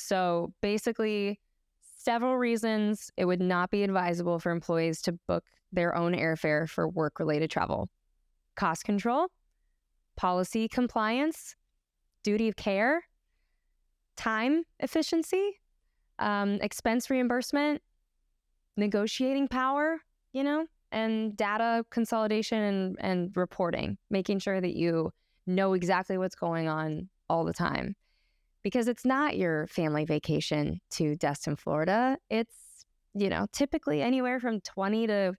So basically, several reasons it would not be advisable for employees to book their own airfare for work-related travel. Cost control, policy compliance, duty of care, time efficiency, expense reimbursement, negotiating power, and data consolidation and reporting, making sure that you know exactly what's going on all the time. Because it's not your family vacation to Destin, Florida. It's, typically anywhere from 20 to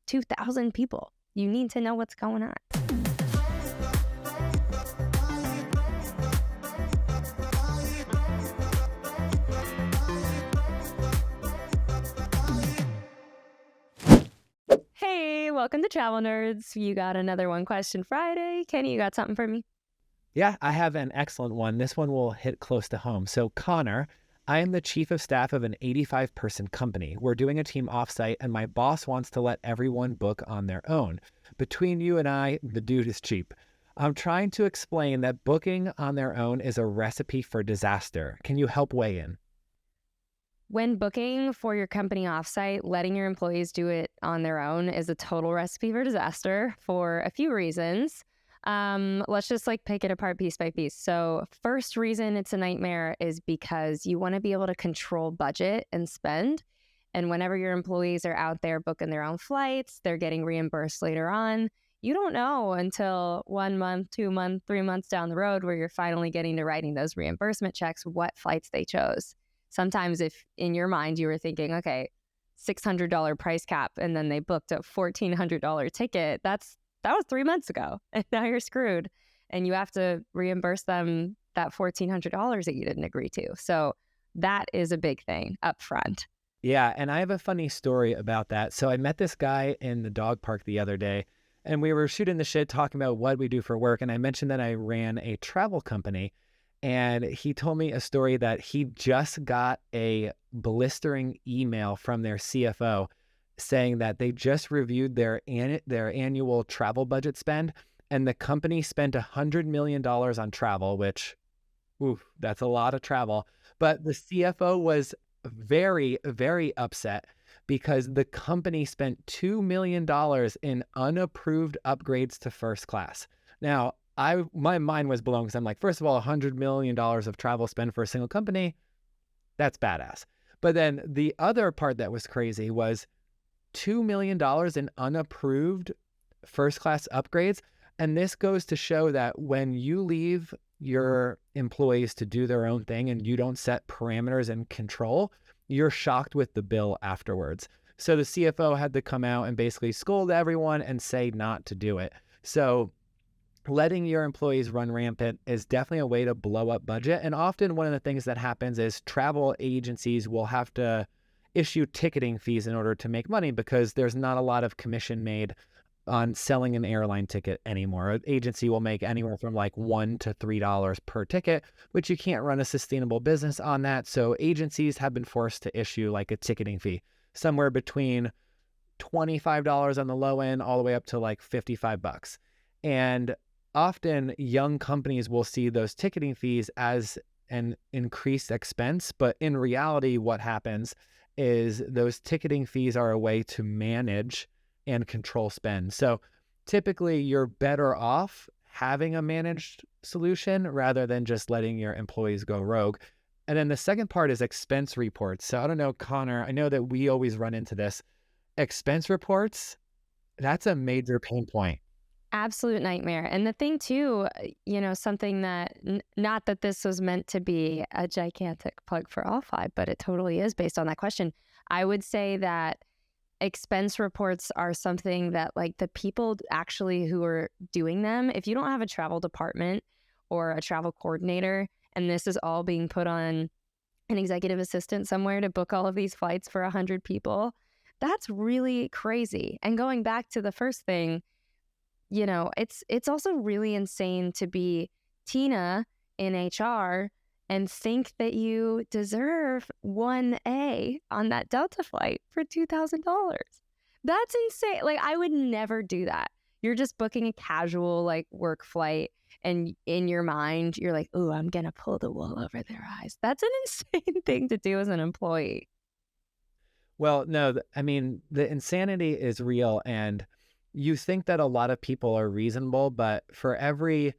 2,000 people. You need to know what's going on. Hey, welcome to Travel Nerds. You got another One Question Friday. Kenny, you got something for me? Yeah, I have an excellent one. This one will hit close to home. So Connor, I am the chief of staff of an 85-person company. We're doing a team offsite and my boss wants to let everyone book on their own. Between you and I, the dude is cheap. I'm trying to explain that booking on their own is a recipe for disaster. Can you help weigh in? When booking for your company offsite, letting your employees do it on their own is a total recipe for disaster for a few reasons. Let's just pick it apart piece by piece. So first reason it's a nightmare is because you want to be able to control budget and spend. And whenever your employees are out there booking their own flights, they're getting reimbursed later on. You don't know until 1 month, 2 months, 3 months down the road where you're finally getting to writing those reimbursement checks, what flights they chose. Sometimes if in your mind you were thinking, okay, $600 price cap, and then they booked a $1,400 ticket, that was 3 months ago, and now you're screwed, and you have to reimburse them that $1,400 that you didn't agree to. So that is a big thing up front. Yeah, and I have a funny story about that. So I met this guy in the dog park the other day, and we were shooting the shit talking about what we do for work, and I mentioned that I ran a travel company. And he told me a story that he just got a blistering email from their CFO saying that they just reviewed their annual travel budget spend, and the company spent $100 million on travel, which, that's a lot of travel. But the CFO was very, very upset because the company spent $2 million in unapproved upgrades to first class. Now, my mind was blown because I'm like, first of all, $100 million of travel spend for a single company, that's badass. But then the other part that was crazy was $2 million in unapproved first class upgrades. And this goes to show that when you leave your employees to do their own thing and you don't set parameters and control, you're shocked with the bill afterwards. So the CFO had to come out and basically scold everyone and say not to do it. So letting your employees run rampant is definitely a way to blow up budget. And often one of the things that happens is travel agencies will have to issue ticketing fees in order to make money because there's not a lot of commission made on selling an airline ticket anymore. An agency will make anywhere from $1 to $3 per ticket, which you can't run a sustainable business on that. So agencies have been forced to issue a ticketing fee somewhere between $25 on the low end all the way up to $55. And often young companies will see those ticketing fees as an increased expense, but in reality, what happens is those ticketing fees are a way to manage and control spend. So typically you're better off having a managed solution rather than just letting your employees go rogue. And then the second part is expense reports. So I don't know, Connor, I know that we always run into this. Expense reports, that's a major pain point. Absolute nightmare. And the thing too, something that, not that this was meant to be a gigantic plug for AllFly, but it totally is based on that question. I would say that expense reports are something that the people actually who are doing them, if you don't have a travel department or a travel coordinator, and this is all being put on an executive assistant somewhere to book all of these flights for 100 people, that's really crazy. And going back to the first thing, it's also really insane to be Tina in HR and think that you deserve 1A on that Delta flight for $2,000. That's insane. I would never do that. You're just booking a casual work flight. and in your mind you're like, "Ooh, I'm gonna pull the wool over their eyes." That's an insane thing to do as an employee. Well, no, I mean, the insanity is real. And you think that a lot of people are reasonable, but for every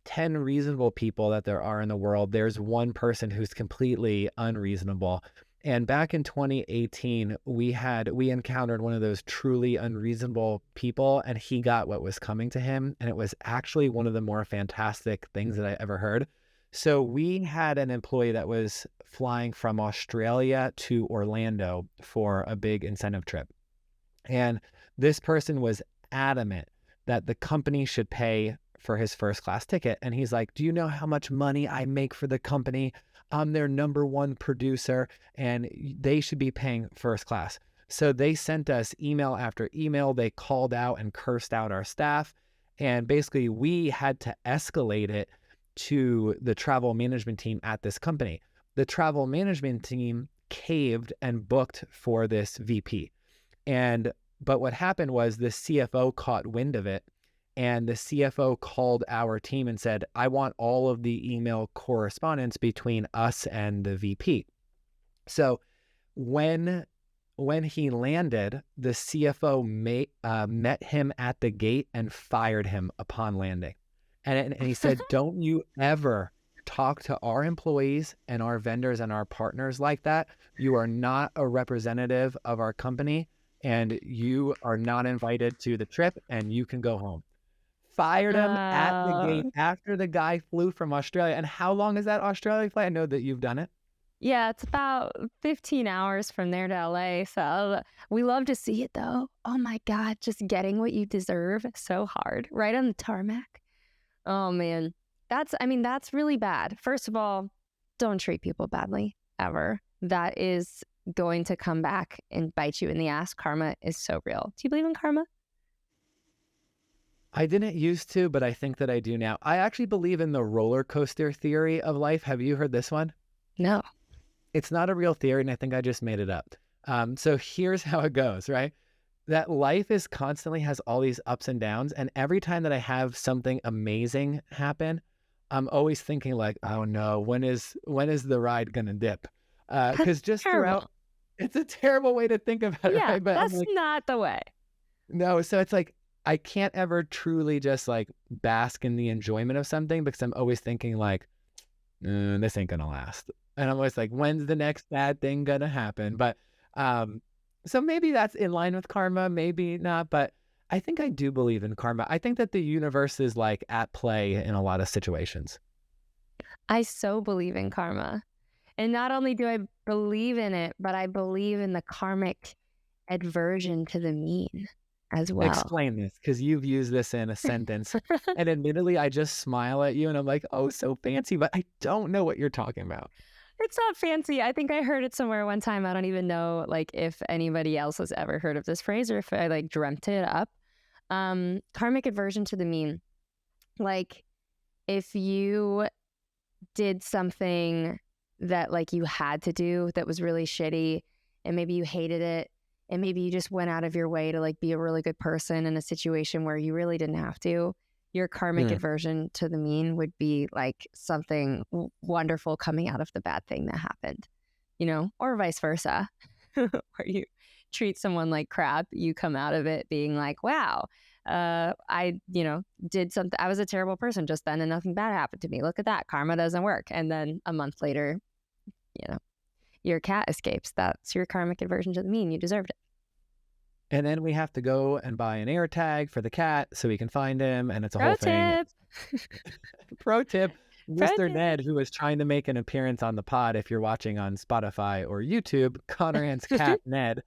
10 reasonable people that there are in the world, there's one person who's completely unreasonable. And back in 2018, we encountered one of those truly unreasonable people, and he got what was coming to him. And it was actually one of the more fantastic things that I ever heard. So we had an employee that was flying from Australia to Orlando for a big incentive trip. And this person was adamant that the company should pay for his first class ticket. And he's like, "Do you know how much money I make for the company? I'm their number one producer and they should be paying first class." So they sent us email after email. They called out and cursed out our staff. And basically we had to escalate it to the travel management team at this company. The travel management team caved and booked for this VP. But what happened was the CFO caught wind of it, and the CFO called our team and said, "I want all of the email correspondence between us and the VP." So when he landed, the CFO met him at the gate and fired him upon landing. And he said, "Don't you ever talk to our employees and our vendors and our partners like that. You are not a representative of our company, and you are not invited to the trip, and you can go home." Fired him at the gate after the guy flew from Australia. And how long is that Australia flight? I know that you've done it. Yeah, it's about 15 hours from there to LA. So we love to see it though. Oh my God, just getting what you deserve so hard, right on the tarmac. Oh man, that's really bad. First of all, don't treat people badly ever. That is going to come back and bite you in the ass. Karma is so real. Do you believe in karma? I didn't used to, but I think that I do now. I actually believe in the roller coaster theory of life. Have you heard this one? No. It's not a real theory, and I think I just made it up. So here's how it goes, right? That life is constantly has all these ups and downs. And every time that I have something amazing happen, I'm always thinking like, "Oh no, when is the ride gonna dip?" Because just Terrible. throughout, it's a terrible way to think about it, Yeah, right? But I'm that's like, not the way. no. So it's like I can't ever truly just like bask in the enjoyment of something because I'm always thinking like, this ain't gonna last. And I'm always like, when's the next bad thing gonna happen? But so maybe that's in line with karma, maybe not. But I think I do believe in karma. I think that the universe is like at play in a lot of situations. I so believe in karma. And not only do I believe in it, but I believe in the karmic aversion to the mean as well. Explain this, because you've used this in a sentence. And admittedly, I just smile at you and I'm like, "Oh, so fancy," but I don't know what you're talking about. It's not fancy. I think I heard it somewhere one time. I don't even know like if anybody else has ever heard of this phrase or if I like dreamt it up. Karmic aversion to the mean. Like if you did something that like you had to do that was really shitty and maybe you hated it and maybe you just went out of your way to like be a really good person in a situation where you really didn't have to, your karmic aversion to the mean would be like something wonderful coming out of the bad thing that happened, or vice versa. Where you treat someone like crap, you come out of it being like, wow, I did something. I was a terrible person just then and nothing bad happened to me. Look at that. Karma doesn't work. And then a month later, your cat escapes. That's your karmic aversion to the mean. You deserved it. And then we have to go and buy an air tag for the cat so we can find him. And it's a Pro whole thing. tip. Pro tip. Pro Mr. tip. Ned, who was trying to make an appearance on the pod, if you're watching on Spotify or YouTube, Connor Ann's cat, Ned,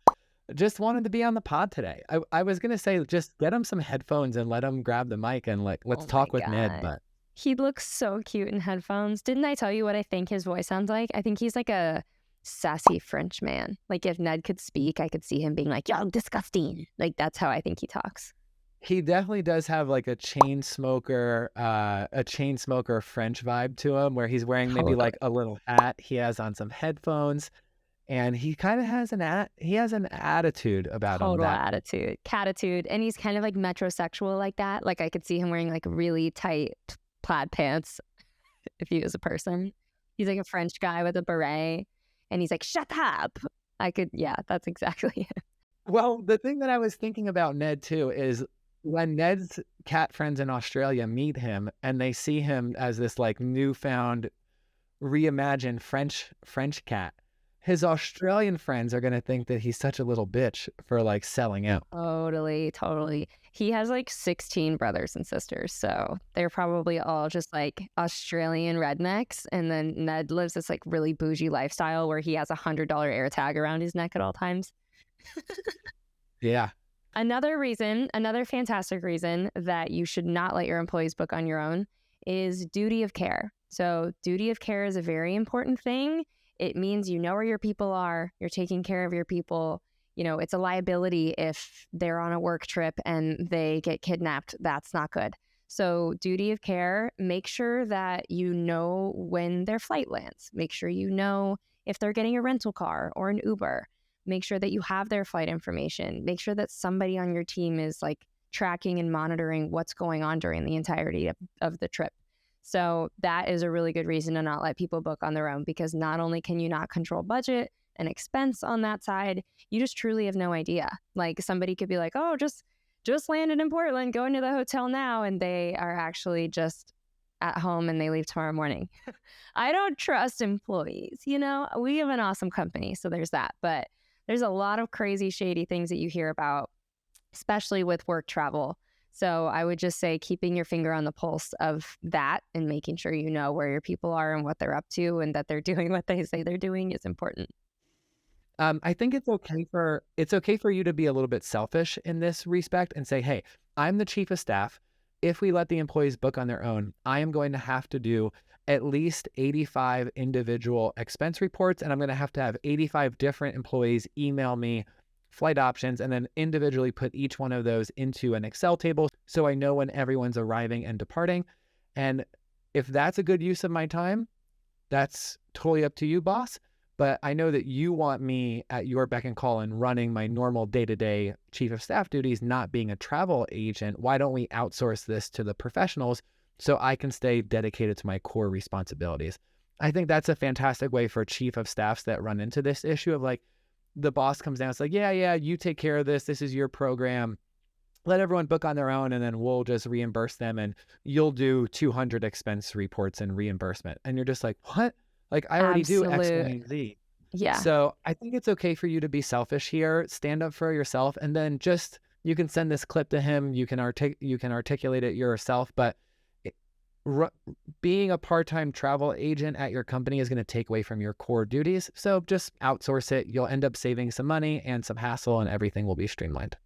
just wanted to be on the pod today. I was going to say, just get him some headphones and let him grab the mic and like, let's talk with Ned. But he looks so cute in headphones. Didn't I tell you what I think his voice sounds like? I think he's like a sassy French man. Like if Ned could speak, I could see him being like, "Yo, disgusting." Like that's how I think he talks. He definitely does have like a chain smoker French vibe to him, where he's wearing maybe like a little hat. He has on some headphones, and he kind of has an attitude about him. Total attitude, catitude, and he's kind of like metrosexual like that. Like I could see him wearing like really tight plaid pants if he was a person. He's like a French guy with a beret, and he's like, shut up. That's exactly it. Well, the thing that I was thinking about Ned too is when Ned's cat friends in Australia meet him and they see him as this like newfound, reimagined French cat, his Australian friends are gonna think that he's such a little bitch for like selling out. Totally. He has like 16 brothers and sisters, so they're probably all just like Australian rednecks. And then Ned lives this like really bougie lifestyle where he has $100 air tag around his neck at all times. Yeah. Another fantastic reason that you should not let your employees book on your own is duty of care. So duty of care is a very important thing. It means you know where your people are, you're taking care of your people. You know, it's a liability if they're on a work trip and they get kidnapped. That's not good. So duty of care, make sure that you know when their flight lands. Make sure you know if they're getting a rental car or an Uber. Make sure that you have their flight information. Make sure that somebody on your team is like tracking and monitoring what's going on during the entirety of the trip. So that is a really good reason to not let people book on their own, because not only can you not control budget and expense on that side, you just truly have no idea. Like somebody could be like, oh, just landed in Portland, go into the hotel now. And they are actually just at home and they leave tomorrow morning. I don't trust employees. You know, we have an awesome company, so there's that. But there's a lot of crazy, shady things that you hear about, especially with work travel. So I would just say keeping your finger on the pulse of that and making sure you know where your people are and what they're up to and that they're doing what they say they're doing is important. I think it's okay for you to be a little bit selfish in this respect and say, hey, I'm the chief of staff. If we let the employees book on their own, I am going to have to do at least 85 individual expense reports, and I'm going to have 85 different employees email me flight options and then individually put each one of those into an Excel table so I know when everyone's arriving and departing. And if that's a good use of my time, that's totally up to you, boss. But I know that you want me at your beck and call and running my normal day-to-day chief of staff duties, not being a travel agent. Why don't we outsource this to the professionals so I can stay dedicated to my core responsibilities? I think that's a fantastic way for chief of staffs that run into this issue of like, the boss comes down, it's like, yeah, you take care of this. This is your program. Let everyone book on their own and then we'll just reimburse them and you'll do 200 expense reports and reimbursement. And you're just like, what? Like I already do X, Y, and Z. Yeah. So I think it's okay for you to be selfish here, stand up for yourself, and then just, you can send this clip to him. You can articulate it yourself, but being a part-time travel agent at your company is going to take away from your core duties. So just outsource it. You'll end up saving some money and some hassle and everything will be streamlined.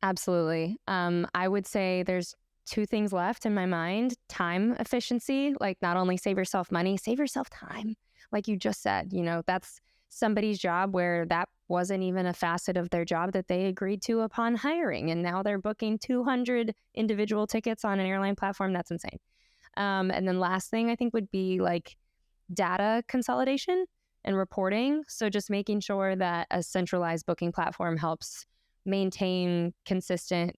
Absolutely. I would say there's two things left in my mind. Time efficiency, like not only save yourself money, save yourself time. Like you just said, you know, that's somebody's job where that wasn't even a facet of their job that they agreed to upon hiring. And now they're booking 200 individual tickets on an airline platform. That's insane. And then last thing I think would be like data consolidation and reporting. So just making sure that a centralized booking platform helps maintain consistent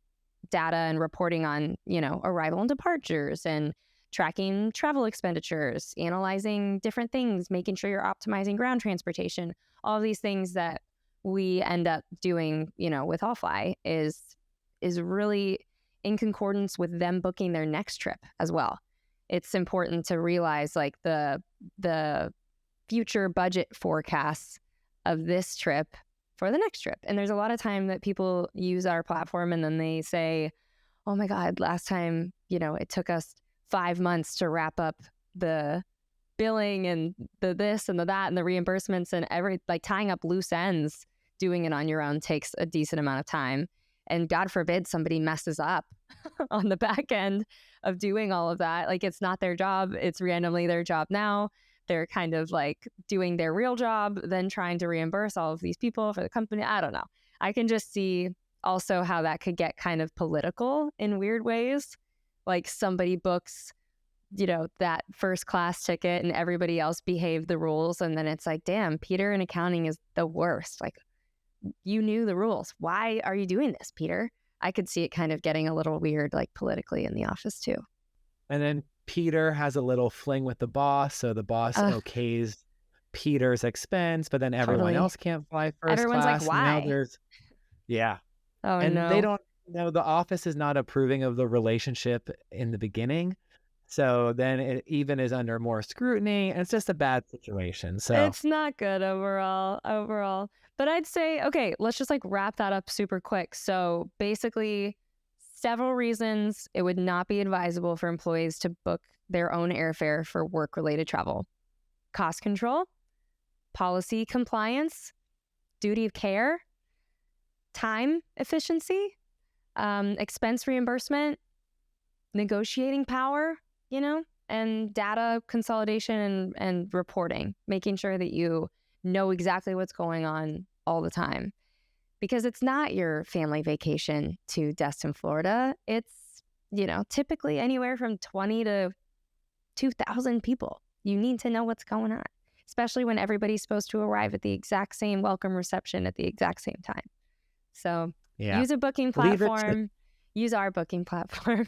data and reporting on, you know, arrival and departures and tracking travel expenditures, analyzing different things, making sure you're optimizing ground transportation. All of these things that we end up doing, you know, with AllFly is really in concordance with them booking their next trip as well. It's important to realize like the future budget forecasts of this trip for the next trip. And there's a lot of time that people use our platform and then they say, oh my God, last time, you know, it took us 5 months to wrap up the billing and the this and the that and the reimbursements and like tying up loose ends. Doing it on your own takes a decent amount of time. And God forbid somebody messes up on the back end of doing all of that. Like it's not their job. It's randomly their job now. They're kind of like doing their real job, then trying to reimburse all of these people for the company. I don't know. I can just see also how that could get kind of political in weird ways. Like somebody books, you know, that first class ticket and everybody else behaved the rules. And then it's like, damn, Peter in accounting is the worst. Like you knew the rules. Why are you doing this, Peter? I could see it kind of getting a little weird, like politically in the office too. And then Peter has a little fling with the boss, so the boss Ugh, okays Peter's expense, but then everyone totally. else can't fly first Everyone's like, class. Now why? there's yeah. Oh And they no. don't know the office is not approving of the relationship in the beginning. So then it even is under more scrutiny, and it's just a bad situation. So It's not good overall. But I'd say, okay, let's just like wrap that up super quick. So basically, several reasons it would not be advisable for employees to book their own airfare for work-related travel. Cost control, policy compliance, duty of care, time efficiency, expense reimbursement, negotiating power, and data consolidation and reporting, making sure that you know exactly what's going on all the time. Because it's not your family vacation to Destin, Florida. It's, typically anywhere from 20 to 2,000 people. You need to know what's going on, especially when everybody's supposed to arrive at the exact same welcome reception at the exact same time. So yeah, use a booking leave it to platform, use our booking platform.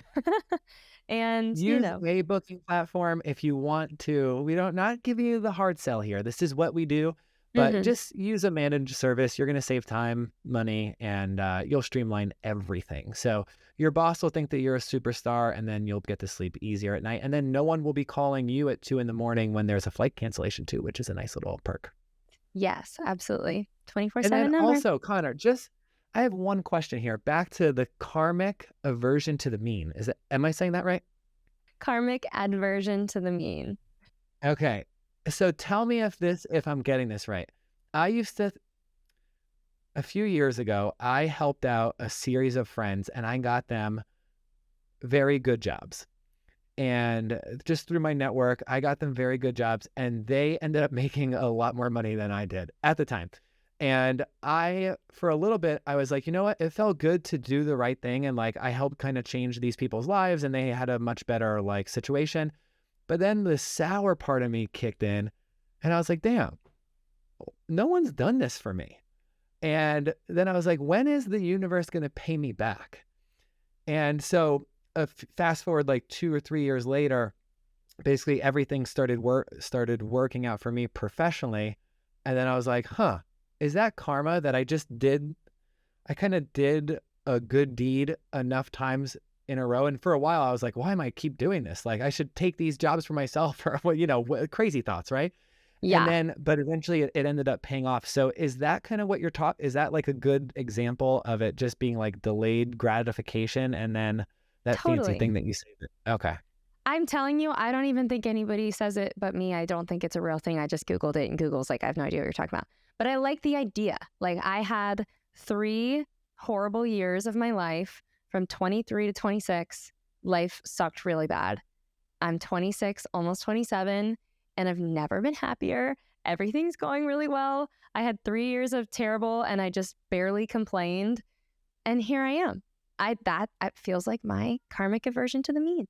And, use a booking platform if you want to. We don't not giving you the hard sell here. This is what we do, but mhm. just use a managed service. You're going to save time, money, and you'll streamline everything. So your boss will think that you're a superstar, and then you'll get to sleep easier at night. And then no one will be calling you at 2 a.m. when there's a flight cancellation too, which is a nice little perk. Yes, absolutely. And 24/7 then number. also, Connor, I have one question here. Back to the karmic aversion to the mean. Am I saying that right? Karmic aversion to the mean. Okay. So tell me if I'm getting this right. A few years ago, I helped out a series of friends and I got them very good jobs. And just through my network, I got them very good jobs and they ended up making a lot more money than I did at the time. And for a little bit, I was like, you know what? It felt good to do the right thing. And like, I helped kind of change these people's lives and they had a much better like situation. But then the sour part of me kicked in and I was like, damn, no one's done this for me. And then I was like, when is the universe going to pay me back? And so fast forward like 2 or 3 years later, basically everything started working out for me professionally. And then I was like, huh, is that karma that I kind of did a good deed enough times in a row? And for a while I was like, why am I keep doing this? Like I should take these jobs for myself or crazy thoughts. Right. And Yeah, then, but eventually it ended up paying off. So is that kind of what you're taught? Is that like a good example of it just being like delayed gratification and then that fancy totally. thing that you say? Okay. I'm telling you, I don't even think anybody says it but me. I don't think it's a real thing. I just Googled it and Google's like, I have no idea what you're talking about. But I like the idea. Like I had 3 horrible years of my life from 23 to 26. Life sucked really bad. I'm 26, almost 27, and I've never been happier. Everything's going really well. I had 3 years of terrible and I just barely complained. And here I am. That feels like my karmic aversion to the mean.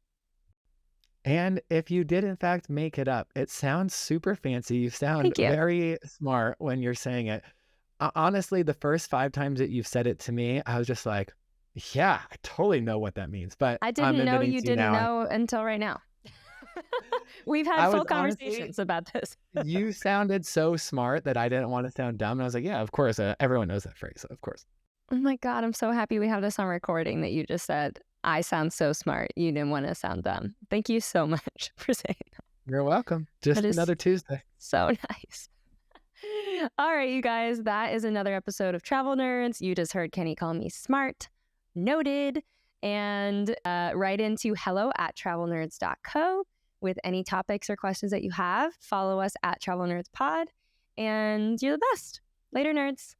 And if you did in fact make it up, it sounds super fancy. You sound Thank you. very smart when you're saying it. Honestly, the first 5 times that you've said it to me, I was just like, yeah, I totally know what that means. But I I'm didn't know admitting you to you didn't now, know until right now. We've had I was full honestly, conversations about this. you sounded so smart that I didn't want to sound dumb. And I was like, yeah, of course. Everyone knows that phrase. Of course. Oh my God, I'm so happy we have this on recording that you just said, I sound so smart. You didn't want to sound dumb. Thank you so much for saying that. You're welcome. Just That is another Tuesday. so nice. All right, you guys, that is another episode of Travel Nerds. You just heard Kenny call me smart. Noted. And write into hello@travelnerds.co with any topics or questions that you have. Follow us at Travel Nerds Pod. And you're the best. Later, nerds.